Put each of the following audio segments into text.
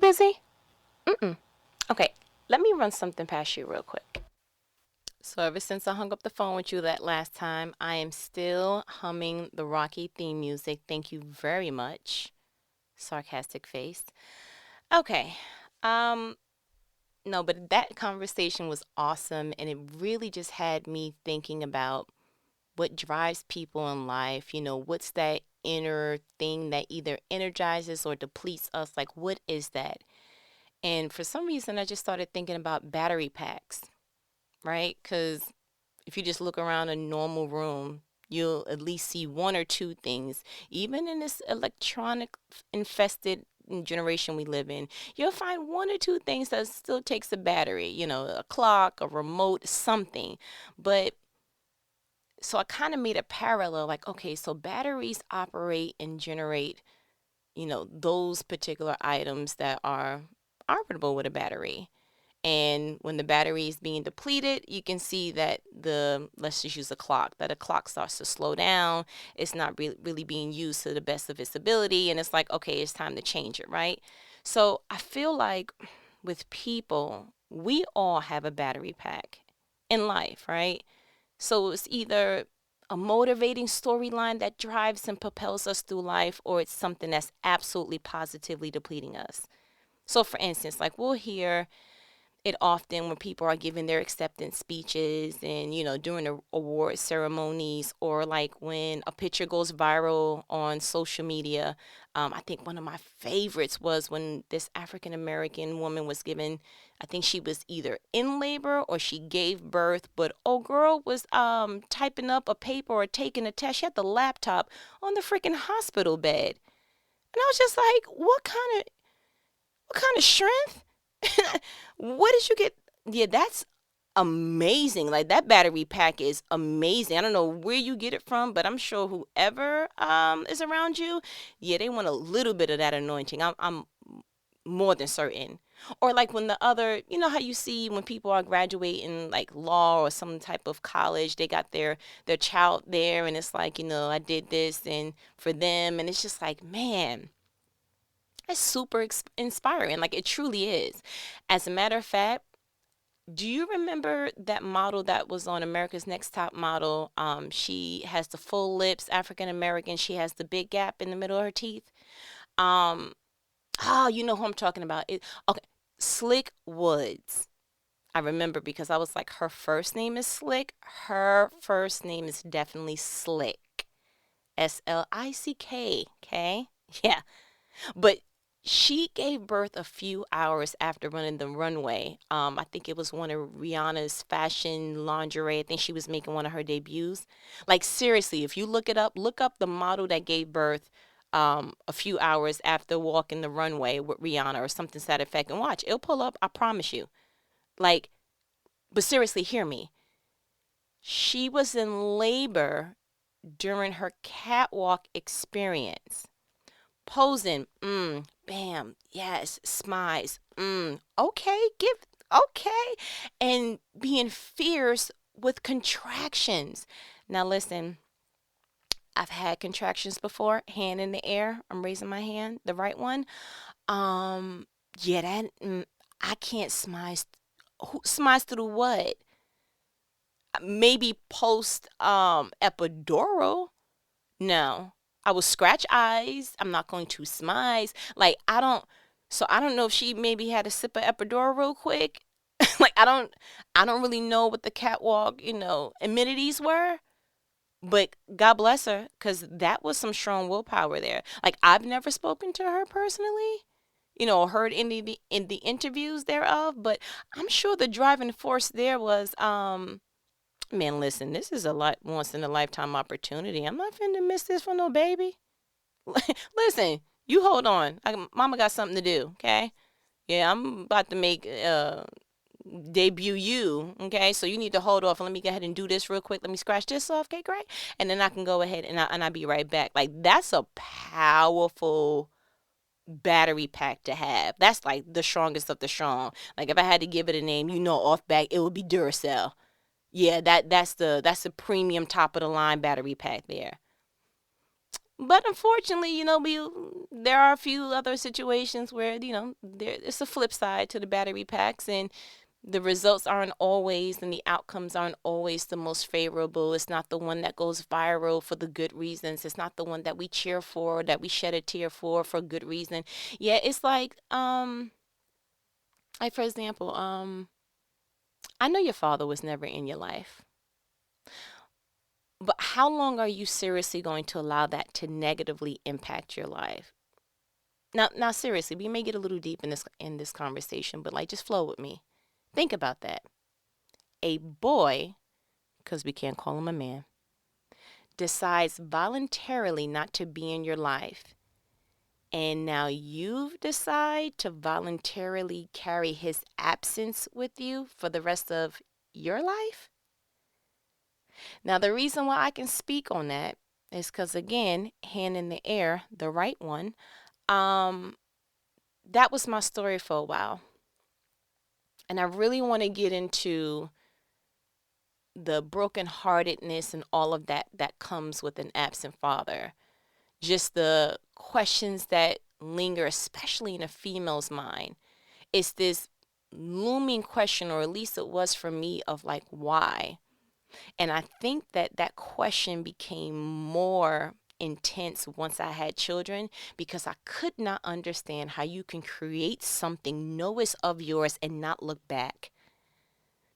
busy? Mm-mm. Okay, let me run something past you real quick. So ever since I hung up the phone with you that last time, I am still humming the Rocky theme music. Thank you very much. Sarcastic face. Okay. Um, no, but that conversation was awesome and it really just had me thinking about what drives people in life. What's that inner thing that either energizes or depletes us? Like, what is that? And for some reason, I just started thinking about battery packs, right? Because if you just look around a normal room, you'll at least see one or two things. Even in this electronic infested generation we live in, you'll find one or two things that still takes a battery, a clock, a remote, something. But so I kind of made a parallel like, okay, so batteries operate and generate, those particular items that are operable with a battery. And when the battery is being depleted, you can see that let's just use a clock, that a clock starts to slow down. It's not really being used to the best of its ability. And it's like, okay, it's time to change it, right? So I feel like with people, we all have a battery pack in life, right? So it's either a motivating storyline that drives and propels us through life, or it's something that's absolutely positively depleting us. So, for instance, like we'll hear it often when people are giving their acceptance speeches and during the award ceremonies, or like when a picture goes viral on social media. I think one of my favorites was when this African American woman was given, I think she was either in labor or she gave birth, but old girl was typing up a paper or taking a test. She had the laptop on the freaking hospital bed, and I was just like, what kind of strength? What did you get? Yeah, that's amazing. Like that battery pack is amazing. I don't know where you get it from, but I'm sure whoever is around you, yeah, they want a little bit of that anointing. I'm more than certain. Or like when the other, how you see when people are graduating like law or some type of college, they got their child there, and it's like, I did this and for them, and it's just like, man, it's super inspiring. Like it truly is. As a matter of fact, do you remember that model that was on America's Next Top Model? She has the full lips, African American. She has the big gap in the middle of her teeth. Um, you know who I'm talking about. Okay, Slick Woods. I remember because I was like, her first name is Slick. Her first name is definitely Slick. Slick. Okay, yeah. But she gave birth a few hours after running the runway. I think it was one of Rihanna's fashion lingerie. I think she was making one of her debuts. Like seriously, if you look up the model that gave birth a few hours after walking the runway with Rihanna or something to that effect, and watch, it'll pull up. I promise you. Like, but seriously, hear me. She was in labor during her catwalk experience. Posing, bam, yes, smiles, okay, okay, and being fierce with contractions. Now listen, I've had contractions before. Hand in the air. I'm raising my hand, the right one. Um, yeah, I can't smize. Who smize through what? Maybe post epidural. No, I will scratch eyes. I'm not going to smize. Like I don't. So I don't know if she maybe had a sip of epidural real quick. Like I don't really know what the catwalk, amenities were. But God bless her, cause that was some strong willpower there. Like I've never spoken to her personally, heard any of the interviews thereof. But I'm sure the driving force there was man, listen, this is a lot once in a lifetime opportunity. I'm not finna miss this for no baby. Listen, you hold on. Mama got something to do, okay? Yeah, I'm about to make debut you, okay? So you need to hold off and let me go ahead and do this real quick. Let me scratch this off, okay, great? And then I can go ahead and I'll be right back. Like that's a powerful battery pack to have. That's like the strongest of the strong. Like if I had to give it a name, off back, it would be Duracell. Yeah, that's the premium top of the line battery pack there. But unfortunately, there are a few other situations where, it's a flip side to the battery packs, and the results aren't always and the outcomes aren't always the most favorable. It's not the one that goes viral for the good reasons. It's not the one that we cheer for, that we shed a tear for good reason. Yeah, it's like for example, I know your father was never in your life. But how long are you seriously going to allow that to negatively impact your life? Now seriously, we may get a little deep in this conversation, but like just flow with me. Think about that. A boy, because we can't call him a man, decides voluntarily not to be in your life. And now you decide to voluntarily carry his absence with you for the rest of your life? Now, the reason why I can speak on that is because, again, hand in the air, the right one, um, that was my story for a while. And I really want to get into the brokenheartedness and all of that comes with an absent father. Just the questions that linger, especially in a female's mind. It's this looming question, or at least it was for me, of like, why? And I think that question became more intense once I had children, because I could not understand how you can create something, know it's of yours, and not look back.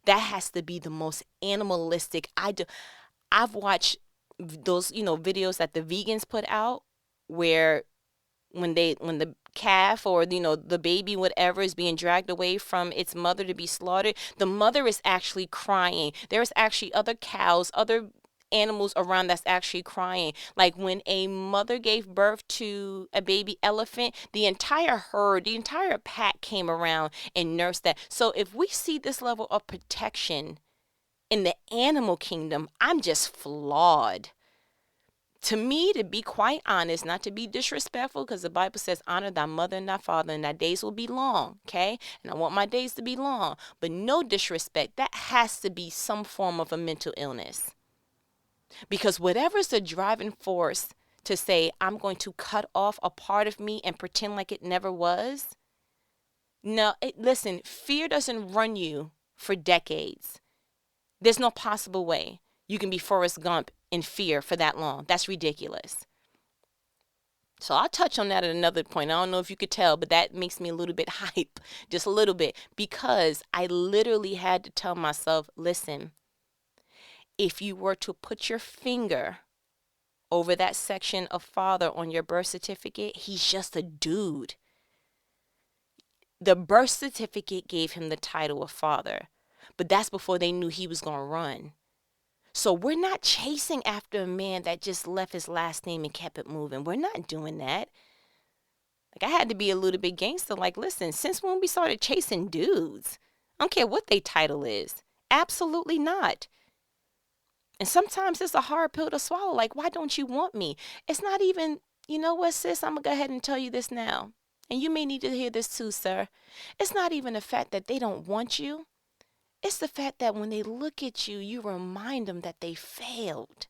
That has to be the most animalistic. I've watched those, videos that the vegans put out, where when the calf, or the baby, whatever, is being dragged away from its mother to be slaughtered, the mother is actually crying. There's actually other cows, other animals around that's actually crying. Like when a mother gave birth to a baby elephant, the entire herd, the entire pack came around and nursed that. So if we see this level of protection in the animal kingdom, I'm just flawed. To me, to be quite honest, not to be disrespectful, because the Bible says, honor thy mother and thy father, and thy days will be long, okay? And I want my days to be long, but no disrespect. That has to be some form of a mental illness. Because whatever's the driving force to say, I'm going to cut off a part of me and pretend like it never was. No, listen, fear doesn't run you for decades. There's no possible way you can be Forrest Gump in fear for that long. That's ridiculous. So I'll touch on that at another point. I don't know if you could tell, but that makes me a little bit hype, just a little bit, because I literally had to tell myself, listen, if you were to put your finger over that section of father on your birth certificate, he's just a dude. The birth certificate gave him the title of father, but that's before they knew he was going to run. So we're not chasing after a man that just left his last name and kept it moving. We're not doing that. Like, I had to be a little bit gangster. Like, listen, since when we started chasing dudes? I don't care what their title is. Absolutely not. And sometimes it's a hard pill to swallow. Like, why don't you want me? It's not even, you know what, sis? I'm going to go ahead and tell you this now. And you may need to hear this too, sir. It's not even the fact that they don't want you. It's the fact that when they look at you, you remind them that they failed.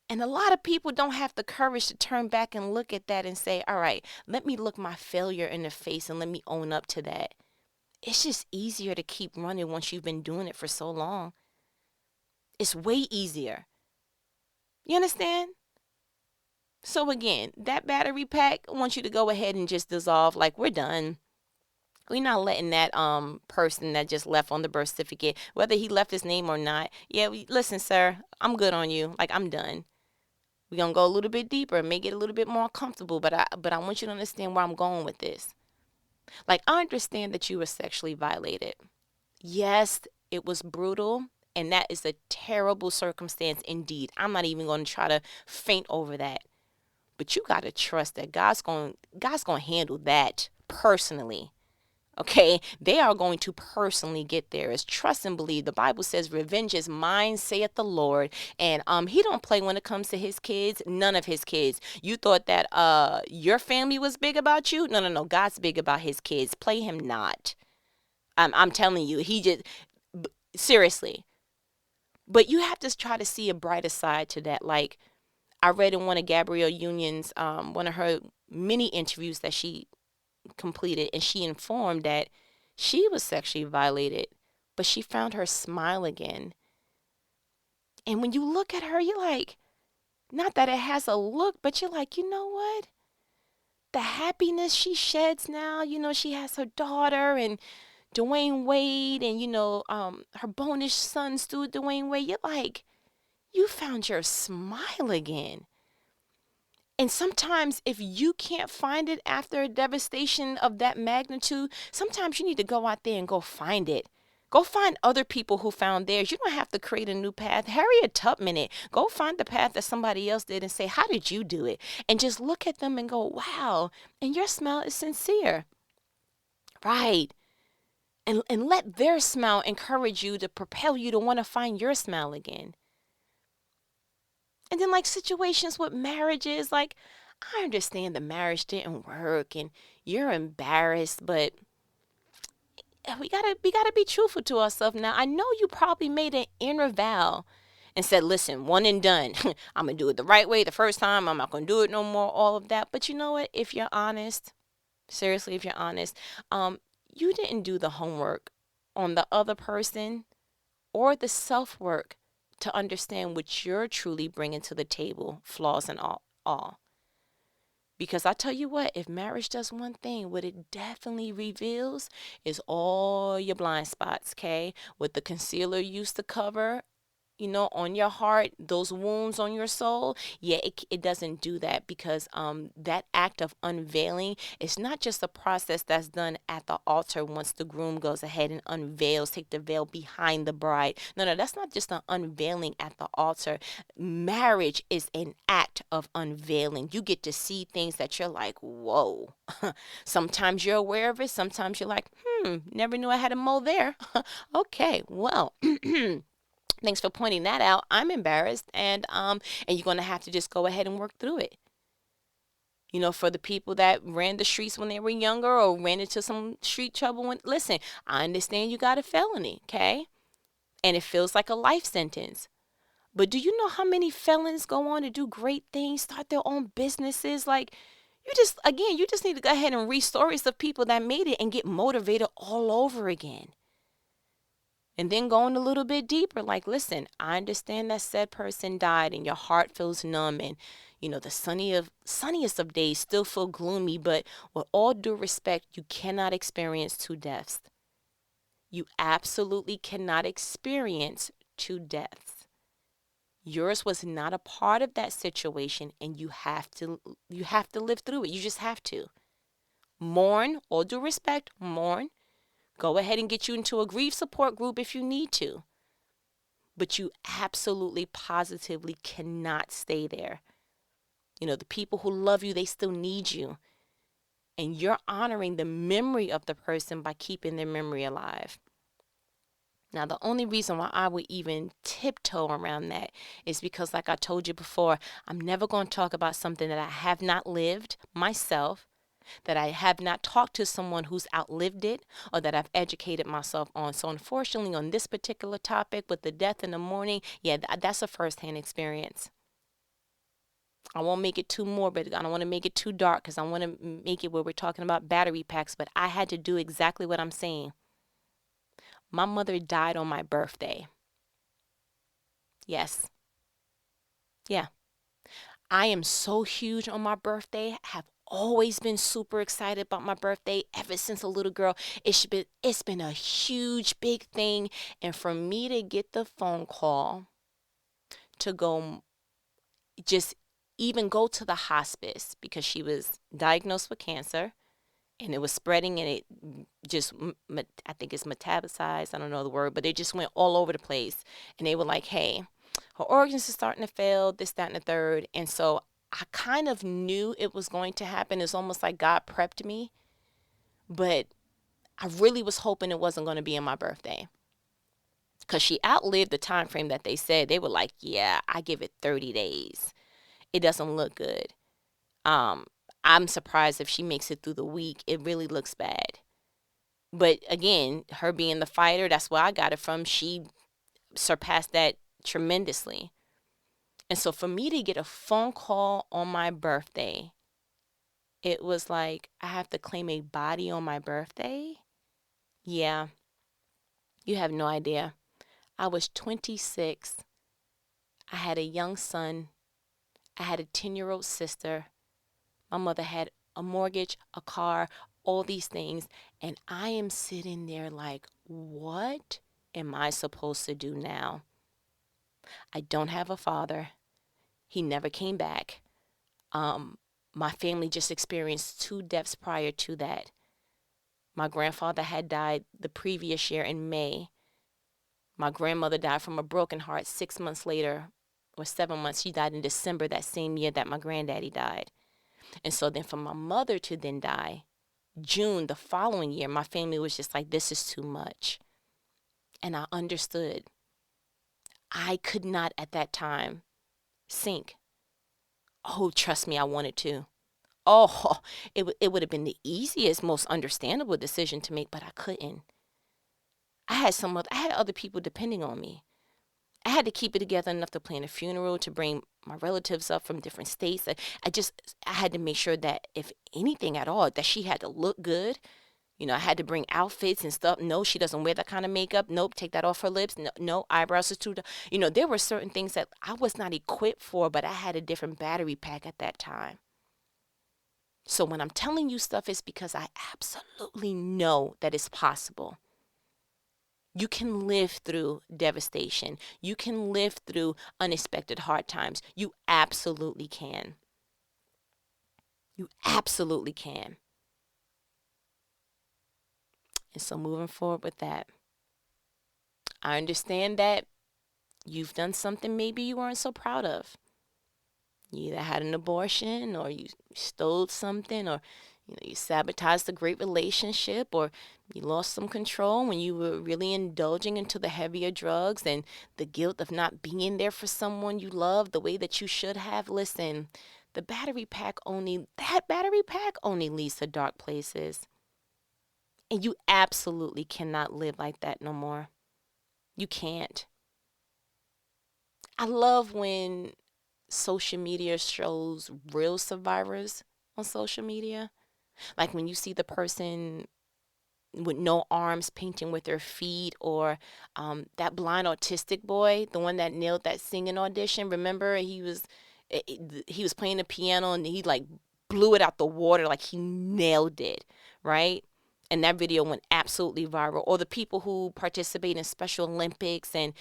And a lot of people don't have the courage to turn back and look at that and say, all right, let me look my failure in the face and let me own up to that. It's just easier to keep running once you've been doing it for so long. It's way easier. You understand? So again, that battery pack wants you to go ahead and just dissolve. Like, we're done. We're not letting that person that just left on the birth certificate, whether he left his name or not. Yeah, listen, sir, I'm good on you. Like, I'm done. We're gonna go a little bit deeper and make it a little bit more comfortable, but I want you to understand where I'm going with this. Like, I understand that you were sexually violated. Yes, it was brutal, and that is a terrible circumstance indeed. I'm not even going to try to faint over that. But you got to trust that God's going to handle that personally. Okay, they are going to personally get theirs. Trust and believe. The Bible says, "Revenge is mine, saith the Lord." And he don't play when it comes to his kids. None of his kids. You thought that your family was big about you? No, no, no. God's big about his kids. Play him not. I'm telling you, he just seriously. But you have to try to see a brighter side to that. Like, I read in one of Gabrielle Union's, one of her many interviews that she completed, and she informed that she was sexually violated, but she found her smile again. And when you look at her, you're like, not that it has a look, but you're like, you know what? The happiness she sheds now, she has her daughter and Dwayne Wade and, her bonus son, Stu Dwayne Wade. You're like, you found your smile again. And sometimes if you can't find it after a devastation of that magnitude, sometimes you need to go out there and go find it. Go find other people who found theirs. You don't have to create a new path. Harriet Tubman it. Go find the path that somebody else did and say, how did you do it? And just look at them and go, wow. And your smile is sincere. Right. And let their smile encourage you to propel you to want to find your smile again. And then like situations with marriages, like I understand the marriage didn't work and you're embarrassed, but we gotta be truthful to ourselves. Now I know you probably made an inner vow and said, listen, one and done. I'm gonna do it the right way the first time. I'm not gonna do it no more, all of that. But you know what? If you're honest, seriously, if you're honest, you didn't do the homework on the other person or the self work to understand what you're truly bringing to the table, flaws and all. Because I tell you what, if marriage does one thing, what it definitely reveals is all your blind spots, okay? What the concealer used to cover, on your heart, those wounds on your soul, yeah, it doesn't do that because that act of unveiling is not just a process that's done at the altar once the groom goes ahead and unveils, take the veil behind the bride. No, that's not just an unveiling at the altar. Marriage is an act of unveiling. You get to see things that you're like, whoa. Sometimes you're aware of it. Sometimes you're like, never knew I had a mole there. Okay, well. Thanks for pointing that out. I'm embarrassed, and you're gonna have to just go ahead and work through it. For the people that ran the streets when they were younger or ran into some street trouble. Listen, I understand you got a felony, okay, and it feels like a life sentence. But do you know how many felons go on to do great things, start their own businesses? Like, you just need to go ahead and read stories of people that made it and get motivated all over again. And then going a little bit deeper, like, listen, I understand that said person died and your heart feels numb and, the sunniest of days still feel gloomy, but with all due respect, you cannot experience two deaths. You absolutely cannot experience two deaths. Yours was not a part of that situation and you have to live through it. You just have to. Mourn, all due respect, mourn. Go ahead and get you into a grief support group if you need to. But you absolutely, positively cannot stay there. The people who love you, they still need you. And you're honoring the memory of the person by keeping their memory alive. Now, the only reason why I would even tiptoe around that is because, like I told you before, I'm never going to talk about something that I have not lived myself, that I have not talked to someone who's outlived it, or that I've educated myself on. So unfortunately, on this particular topic with the death in the morning, yeah, that's a firsthand experience. I won't make it too morbid. I don't want to make it too dark because I want to make it where we're talking about battery packs, but I had to do exactly what I'm saying. My mother died on my birthday. Yes. Yeah. I am so huge on my birthday. Have always been super excited about my birthday ever since a little girl. It's been a huge big thing, and for me to get the phone call to go just even go to the hospice because she was diagnosed with cancer and it was spreading and it just I think it's metabolized, I don't know the word, but it just went all over the place, and they were like, hey, her organs are starting to fail, this, that, and the third. And so I kind of knew it was going to happen. It's almost like God prepped me, but I really was hoping it wasn't going to be on my birthday because she outlived the time frame that they said. They were like, yeah, I give it 30 days. It doesn't look good. I'm surprised if she makes it through the week. It really looks bad. But again, her being the fighter, that's where I got it from. She surpassed that tremendously. And so for me to get a phone call on my birthday, it was like I have to claim a body on my birthday. Yeah, you have no idea. I was 26. I had a young son. I had a 10-year-old sister. My mother had a mortgage, a car, all these things. And I am sitting there like, what am I supposed to do now? I don't have a father. He never came back. My family just experienced 2 deaths prior to that. My grandfather had died the previous year in May. My grandmother died from a broken heart 6 months later, or 7 months. She died in December that same year that my granddaddy died. And so then for my mother to then die, June the following year, my family was just like, this is too much. And I understood. I could not at that time sink. Oh, trust me, I wanted to. Oh, it would have been the easiest, most understandable decision to make, but I couldn't. I had other people depending on me. I had to keep it together enough to plan a funeral, to bring my relatives up from different states. I had to make sure that if anything at all, that she had to look good. I had to bring outfits and stuff. No, she doesn't wear that kind of makeup. Nope, take that off her lips. No, no, eyebrows are too. There were certain things that I was not equipped for, but I had a different battery pack at that time. So when I'm telling you stuff, it's because I absolutely know that it's possible. You can live through devastation. You can live through unexpected hard times. You absolutely can. You absolutely can. And so moving forward with that, I understand that you've done something maybe you weren't so proud of. You either had an abortion, or you stole something, or you sabotaged a great relationship, or you lost some control when you were really indulging into the heavier drugs, and the guilt of not being there for someone you love the way that you should have. Listen, that battery pack only leads to dark places. And you absolutely cannot live like that no more. You can't. I love when social media shows real survivors on social media. Like when you see the person with no arms painting with their feet, or that blind autistic boy, the one that nailed that singing audition. Remember, he was playing the piano and he like blew it out the water, like he nailed it, right? And that video went absolutely viral. Or the people who participate in Special Olympics, and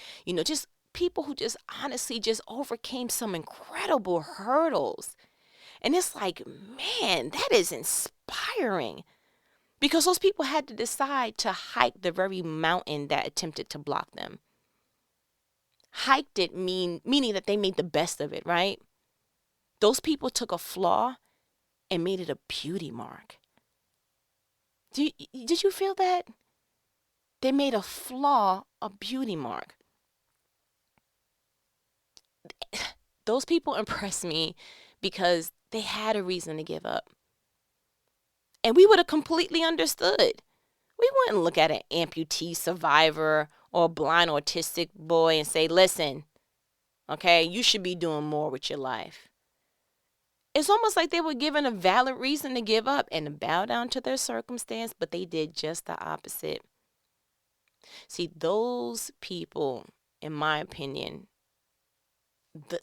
just people who just honestly just overcame some incredible hurdles. And it's like, man, that is inspiring. Because those people had to decide to hike the very mountain that attempted to block them. Hiked it meaning that they made the best of it, right? Those people took a flaw and made it a beauty mark. Did you feel that? They made a flaw a beauty mark. Those people impressed me because they had a reason to give up. And we would have completely understood. We wouldn't look at an amputee survivor or a blind autistic boy and say, listen, okay, you should be doing more with your life. It's almost like they were given a valid reason to give up and to bow down to their circumstance, but they did just the opposite. See, those people, in my opinion,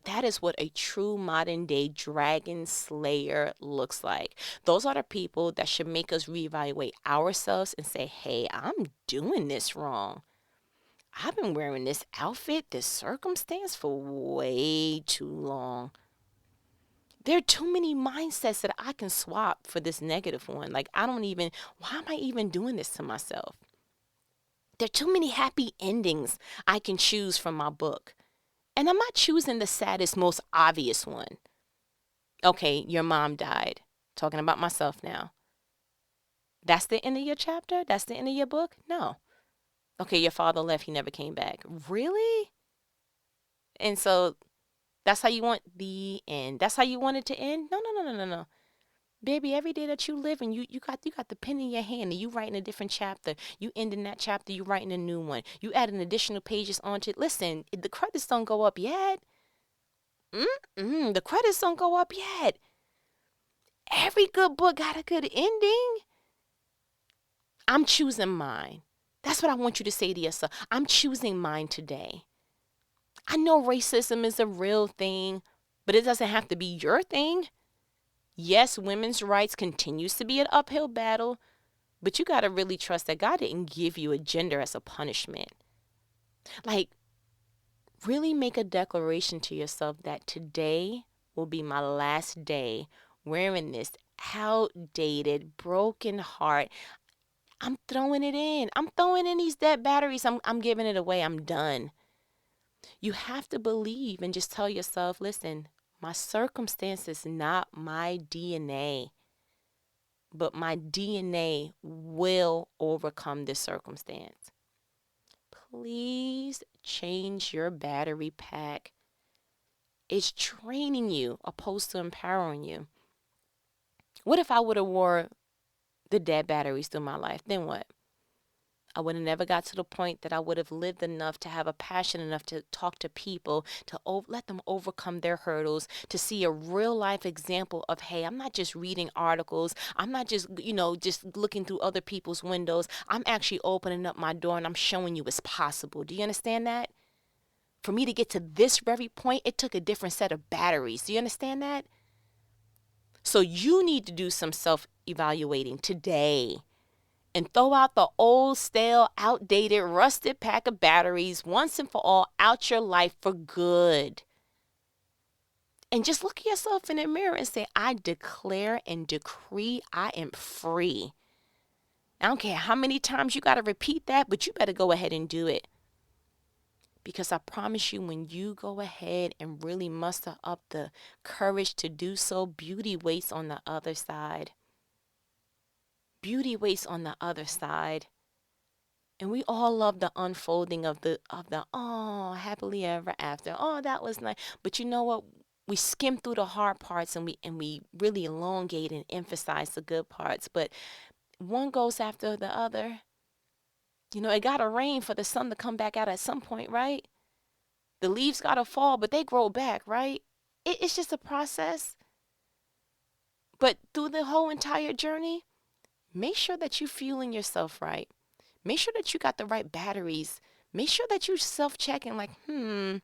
that is what a true modern day dragon slayer looks like. Those are the people that should make us reevaluate ourselves and say, hey, I'm doing this wrong. I've been wearing this outfit, this circumstance for way too long. There are too many mindsets that I can swap for this negative one. Like, why am I even doing this to myself? There are too many happy endings I can choose from my book. And I'm not choosing the saddest, most obvious one. Okay, your mom died. Talking about myself now. That's the end of your chapter? That's the end of your book? No. Okay, your father left. He never came back. Really? And so that's how you want the end. That's how you want it to end? No. Baby, every day that you live and you got the pen in your hand and you writing a different chapter. You ending that chapter, you writing a new one. You adding additional pages onto it. Listen, the credits don't go up yet. The credits don't go up yet. Every good book got a good ending. I'm choosing mine. That's what I want you to say to yourself. I'm choosing mine today. I know racism is a real thing, but it doesn't have to be your thing. Yes, women's rights continues to be an uphill battle, but you got to really trust that God didn't give you a gender as a punishment. Like, really make a declaration to yourself that today will be my last day wearing this outdated, broken heart. I'm throwing it in. I'm throwing in these dead batteries. I'm giving it away. I'm done. You have to believe and just tell yourself, listen, my circumstance is not my DNA, but my DNA will overcome this circumstance. Please change your battery pack. It's training you opposed to empowering you. What if I would have wore the dead batteries through my life? Then what? I would have never got to the point that I would have lived enough to have a passion enough to talk to people, to let them overcome their hurdles, to see a real life example of, hey, I'm not just reading articles. I'm not just, just looking through other people's windows. I'm actually opening up my door and I'm showing you it's possible. Do you understand that? For me to get to this very point, it took a different set of batteries. Do you understand that? So you need to do some self-evaluating today and throw out the old, stale, outdated, rusted pack of batteries once and for all out your life for good. And just look at yourself in the mirror and say, I declare and decree I am free. I don't care how many times you got to repeat that, but you better go ahead and do it. Because I promise you, when you go ahead and really muster up the courage to do so, beauty waits on the other side. Beauty waits on the other side. And we all love the unfolding of the oh, happily ever after. Oh, that was nice. But you know what? We skim through the hard parts and we really elongate and emphasize the good parts. But one goes after the other. It gotta rain for the sun to come back out at some point, right? The leaves gotta fall, but they grow back, right? It's just a process. But through the whole entire journey, make sure that you're fueling yourself right. Make sure that you got the right batteries. Make sure that you're self-checking like, my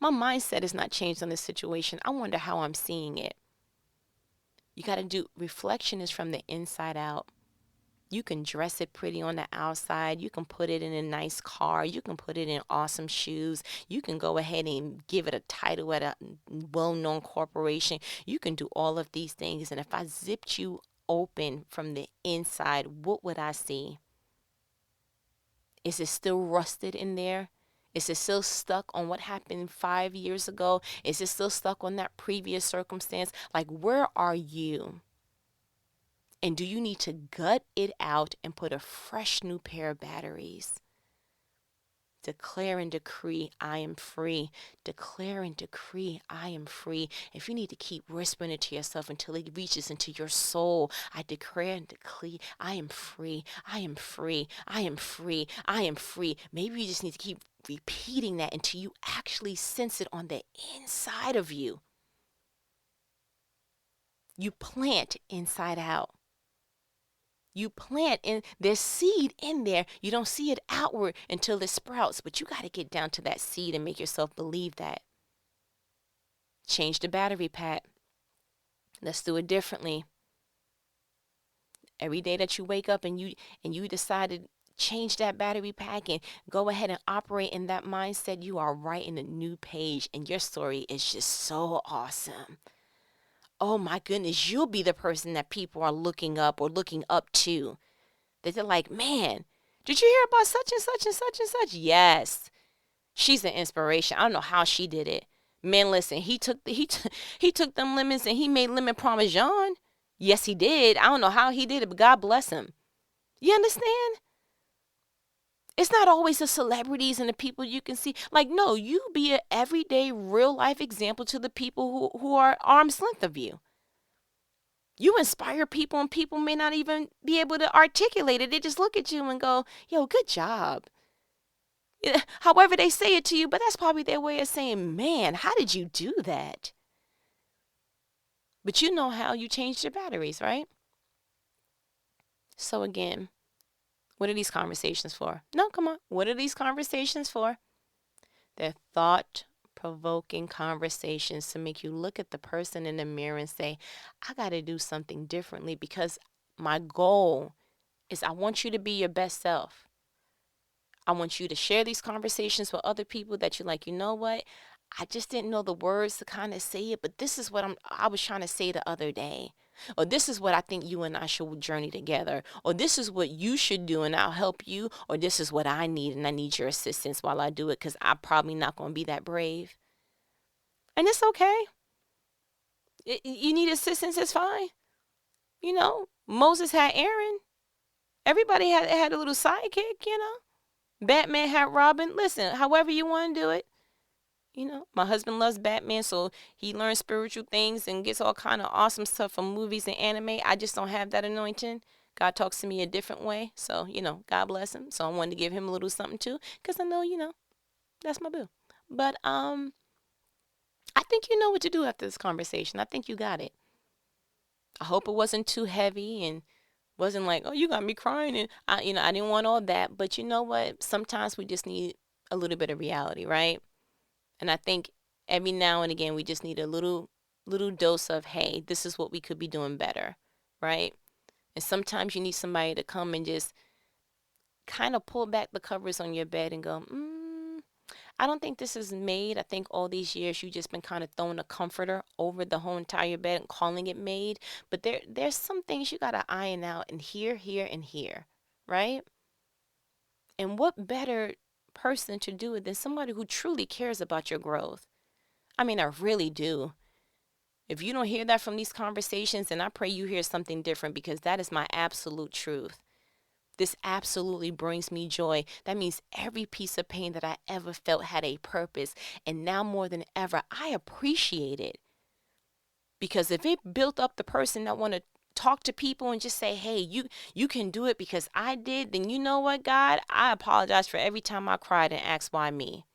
mindset is not changed on this situation. I wonder how I'm seeing it. You got to do, reflection is from the inside out. You can dress it pretty on the outside. You can put it in a nice car. You can put it in awesome shoes. You can go ahead and give it a title at a well-known corporation. You can do all of these things. And if I zipped you open from the inside, what would I see? Is it still rusted in there? Is it still stuck on what happened 5 years ago? Is it still stuck on that previous circumstance? Like, where are you? And do you need to gut it out and put a fresh new pair of batteries? Declare and decree, I am free. Declare and decree, I am free. If you need to keep whispering it to yourself until it reaches into your soul, I declare and decree, I am free. I am free. I am free. I am free. Maybe you just need to keep repeating that until you actually sense it on the inside of you. You plant inside out. You plant and there's seed in there. You don't see it outward until it sprouts, but you got to get down to that seed and make yourself believe that. Change the battery pack. Let's do it differently. Every day that you wake up and you decide to change that battery pack and go ahead and operate in that mindset, you are writing a new page and your story is just so awesome. Oh my goodness, you'll be the person that people are looking up or looking up to. That they're like, man, did you hear about such and such and such and such? Yes. She's an inspiration. I don't know how she did it. Man, listen, he took them lemons and he made lemon parmesan. Yes, he did. I don't know how he did it, but God bless him. You understand? It's not always the celebrities and the people you can see. Like, no, you be an everyday real life example to the people who are arm's length of you. You inspire people and people may not even be able to articulate it. They just look at you and go, yo, good job. however they say it to you, but that's probably their way of saying, man, how did you do that? But you know how you changed your batteries, right? So again, what are these conversations for? No, come on. What are these conversations for? They're thought-provoking conversations to make you look at the person in the mirror and say, I got to do something differently, because my goal is I want you to be your best self. I want you to share these conversations with other people that you're like, you know what? I just didn't know the words to kind of say it, but this is what I was trying to say the other day. Or this is what I think you and I should journey together. Or this is what you should do and I'll help you. Or this is what I need and I need your assistance while I do it, because I'm probably not going to be that brave. And it's okay. You need assistance, it's fine. You know, Moses had Aaron. Everybody had a little sidekick, you know. Batman had Robin. Listen, however you want to do it. You know, my husband loves Batman, so he learns spiritual things and gets all kind of awesome stuff from movies and anime. I just don't have that anointing. God talks to me a different way. So, you know, God bless him. So I wanted to give him a little something too, because I know, you know, that's my boo. But I think you know what to do after this conversation. I think you got it. I hope it wasn't too heavy and wasn't like, oh, you got me crying, and I didn't want all that. But you know what? Sometimes we just need a little bit of reality, right? And I think every now and again we just need a little dose of, hey, this is what we could be doing better, right? And sometimes you need somebody to come and just kind of pull back the covers on your bed and go, I don't think this is made. I think all these years you just been kind of throwing a comforter over the whole entire bed and calling it made. But there's some things you got to iron out, and here, and here, right? And what better person to do it than somebody who truly cares about your growth? I mean, I really do. If you don't hear that from these conversations, then I pray you hear something different, because that is my absolute truth. This absolutely brings me joy. That means every piece of pain that I ever felt had a purpose. And now more than ever, I appreciate it. Because if it built up the person that want to talk to people and just say, hey, you can do it because I did, then you know what, God? I apologize for every time I cried and asked why me.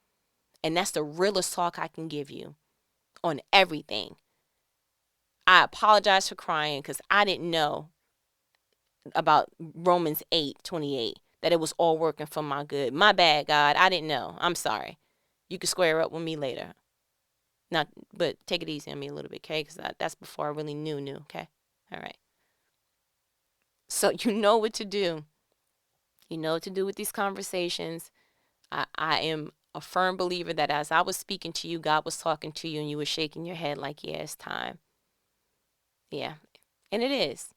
And that's the realest talk I can give you on everything. I apologize for crying because I didn't know about Romans 8:28, that it was all working for my good. My bad, God. I didn't know. I'm sorry. You can square up with me later. Not, but take it easy on me a little bit, okay? Because that's before I really knew, okay? All right. So you know what to do. You know what to do with these conversations. I am a firm believer that as I was speaking to you, God was talking to you and you were shaking your head like, yeah, it's time. Yeah. And it is.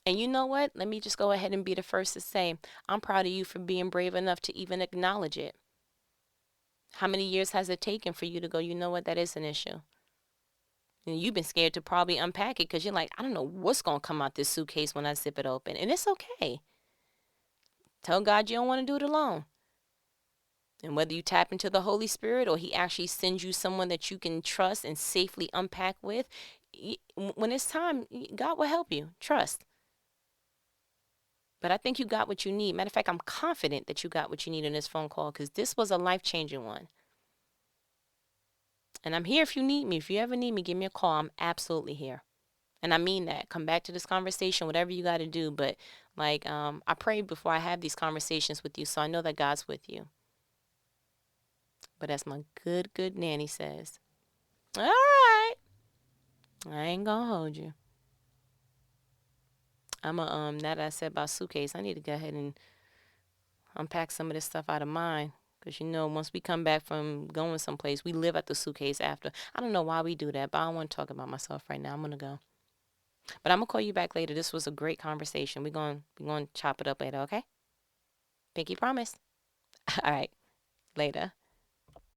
And you know what? Let me just go ahead and be the first to say, I'm proud of you for being brave enough to even acknowledge it. How many years has it taken for you to go, you know what, that is an issue? And you've been scared to probably unpack it because you're like, I don't know what's going to come out this suitcase when I zip it open. And it's okay. Tell God you don't want to do it alone. And whether you tap into the Holy Spirit or he actually sends you someone that you can trust and safely unpack with, when it's time, God will help you. Trust. But I think you got what you need. Matter of fact, I'm confident that you got what you need in this phone call, because this was a life-changing one. And I'm here if you need me. If you ever need me, give me a call. I'm absolutely here. And I mean that. Come back to this conversation, whatever you got to do. But I pray before I have these conversations with you, so I know that God's with you. But as my good nanny says, all right, I ain't going to hold you. Now that I said about suitcase, I need to go ahead and unpack some of this stuff out of mine. Because, once we come back from going someplace, we live at the suitcase after. I don't know why we do that, but I don't want to talk about myself right now. I'm going to go. But I'm going to call you back later. This was a great conversation. We're going to chop it up later, okay? Pinky promise. All right. Later.